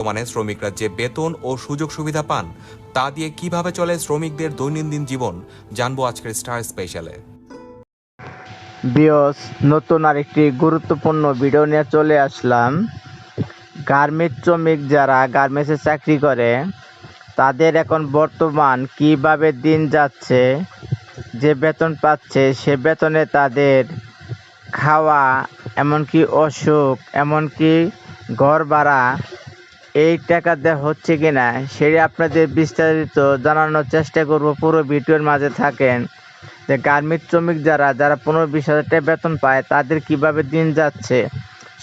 বর্তমানে শ্রমিকরা যে বেতন ও সুযোগ সুবিধা পান তা দিয়ে কিভাবে চলে শ্রমিকদের দৈনন্দিন জীবন জানবো আজকের স্টার স্পেশালে। বিয়স নতুন আরেকটি গুরুত্বপূর্ণ ভিডিও নিয়ে চলে আসলাম। গার্মেন্টস শ্রমিক যারা গার্মেন্টসে চাকরি করে তাদের এখন বর্তমান কিভাবে দিন যাচ্ছে, যে বেতন পাচ্ছে সে বেতনে তাদের খাওয়া, এমনকি ওষুধ, এমনকি ঘর ভাড়া এই টাকা দেওয়া হচ্ছে কিনা সেটা আপনাদের বিস্তারিত জানানোর চেষ্টা করব। পুরো ভিডিওর মাঝে থাকেন। যে গার্মেন্টস শ্রমিক যারা 15-20 হাজার টাকা বেতন পায় তাদের কিভাবে দিন যাচ্ছে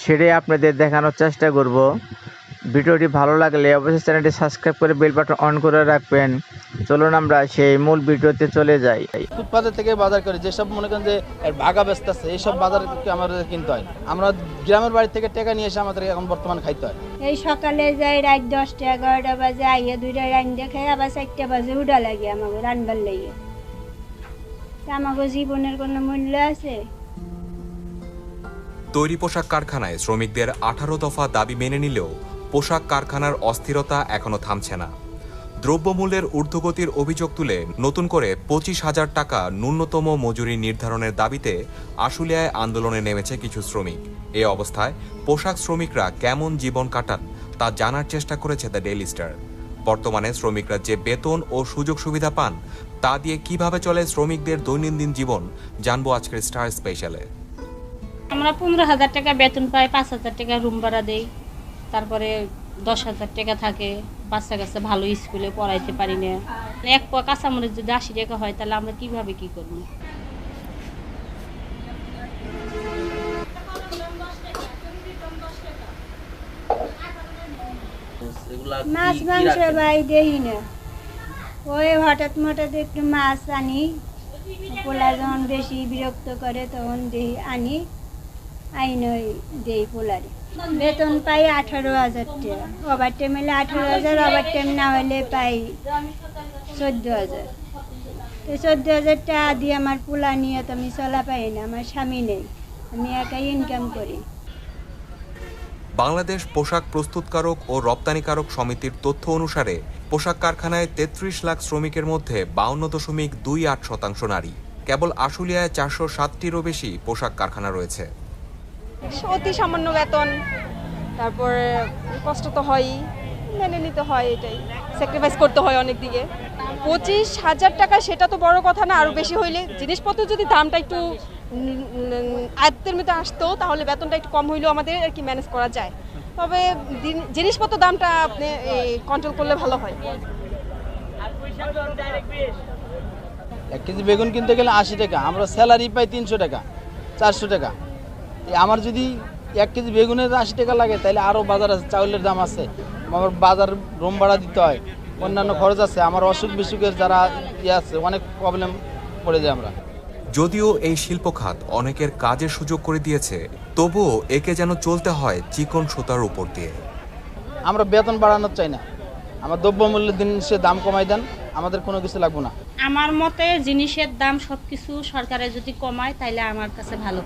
সেটাই আপনাদের দেখানোর চেষ্টা করব। ভিডিওটি ভালো লাগলে অবশ্যই চ্যানেলটি সাবস্ক্রাইব করে বেল বাটন অন করে রাখবেন। চলুন আমরা সেই মূল ভিডিওতে চলে যাই। ফুটপাথের থেকে বাজার করি, যেসব মনে করেন যে ভাগা ব্যস্ত আছে এইসব বাজার আমাদের কিনতে হয়। আমরা গ্রামের বাড়ি থেকে টাকা নিয়ে এসে আমাদের এখন বর্তমান খাইতে হয়। এই সকালে যাই রাত 10টা-11টা বাজে আইয়া 2টা রান্না খাই, আবার 4টা বাজে উঠা লাগে আমাকে রান্নার লাগে। আমাকে জীবনের কোনো মূল্য আছে? তৈরি পোশাক কারখানায় শ্রমিকদের 18 দফা দাবি মেনে নিলেও পোশাক কারখানার অস্থিরতা এখনো থামছে না। দ্রব্যমূল্যের ঊর্ধ্বগতির অভিযোগ তুলে নতুন করে 25,000 টাকা ন্যূনতম মজুরি নির্ধারণের দাবিতে আশুলিয়ায় আন্দোলনে নেমেছে কিছু শ্রমিক। এ অবস্থায় পোশাক শ্রমিকরা কেমন জীবন কাটান তা জানার চেষ্টা করেছে দ্য ডেইলি স্টার। বর্তমানে শ্রমিকরা যে বেতন ও সুযোগ সুবিধা পান তা দিয়ে কিভাবে চলে শ্রমিকদের দৈনন্দিন জীবন জানবো আজকের স্টার স্পেশালে। আমরা 15,000 টাকা বেতন পাই, 5,000 টাকা রুম ভাড়া দেই, তারপরে 10,000 টাকা থাকে। বাচ্চা কাছে ভালো স্কুলে পড়াইতে পারি না। এক পোয়া কাঁচামরিচ যদি 80 টাকা হয় তাহলে আমরা কিভাবে কি করব? মাছ মাংস ভাই দেই না, ওই হঠাৎ মঠাৎ একটু মাছ আনি। পোলা যখন বেশি বিরক্ত করে তখন দেই আনি, আইনই দেই পোলারে। বেতন পাই 18,000 টাকা, ওভার টাইম হলে 18,000, ওভার টাইম না হলে পাই 14,000। তো 14,000 টাকা দিয়ে আমার পোলা নিয়ে তো আমি চলা পাই না, আমার স্বামী নেই, আমি একাই ইনকাম করি। বাংলাদেশ পোশাক প্রস্তুতকারক ও রপ্তানিকারক সমিতির তথ্য অনুসারে পোশাক কারখানায় 33 লাখ শ্রমিকের মধ্যে 52.28% নারী। কেবল আশুলিয়ায় 407টিরও বেশি পোশাক কারখানা রয়েছে। অতি সামান্য বেতন, তারপরে কষ্ট তো হয়ই, মেনে নিতে হয়, এটাই স্যাক্রিফাইস করতে হয় অনেক দিকে। 25,000 টাকা সেটা তো বড় কথা না, আরও বেশি হইলে জিনিসপত্র যদি দামটা একটু আয়ত্তের মধ্যে আসতো তাহলে বেতনটা একটু কম হইলেও আমাদের আর কি ম্যানেজ করা যায়। তবে জিনিসপত্র দামটা আপনি কন্ট্রোল করলে ভালো হয়। 1 কেজি বেগুন কিনতে গেলে 80 টাকা, আমরা স্যালারি পাই 300 টাকা, 400 টাকা। আমার যদি 1 কেজি বেগুনের 80 টাকা লাগে তাহলে আরও বাজার আছে, চাউলের দাম আছে, আমার বাজার রুম ভাড়া দিতে হয়, অন্যান্য খরচ আছে, আমার অসুখ বিসুখের যারা আছে, অনেক প্রবলেম পড়ে যায় আমরা। যদিও এই শিল্প খাত অনেকের কাজের সুযোগ করে দিয়েছে, তবুও একে যেন চলতে হয় চিকন সুতার উপর দিয়ে। আমরা বেতন বাড়ানোর চাই না, আমার দ্রব্যমূল্যের জিনিসের দাম কমাই দেন, আমাদের কোনো কিছু লাগবে না। আমার মতে জিনিসের দাম সবকিছু সরকারে যদি কমায় তাহলে আমার কাছে ভালো।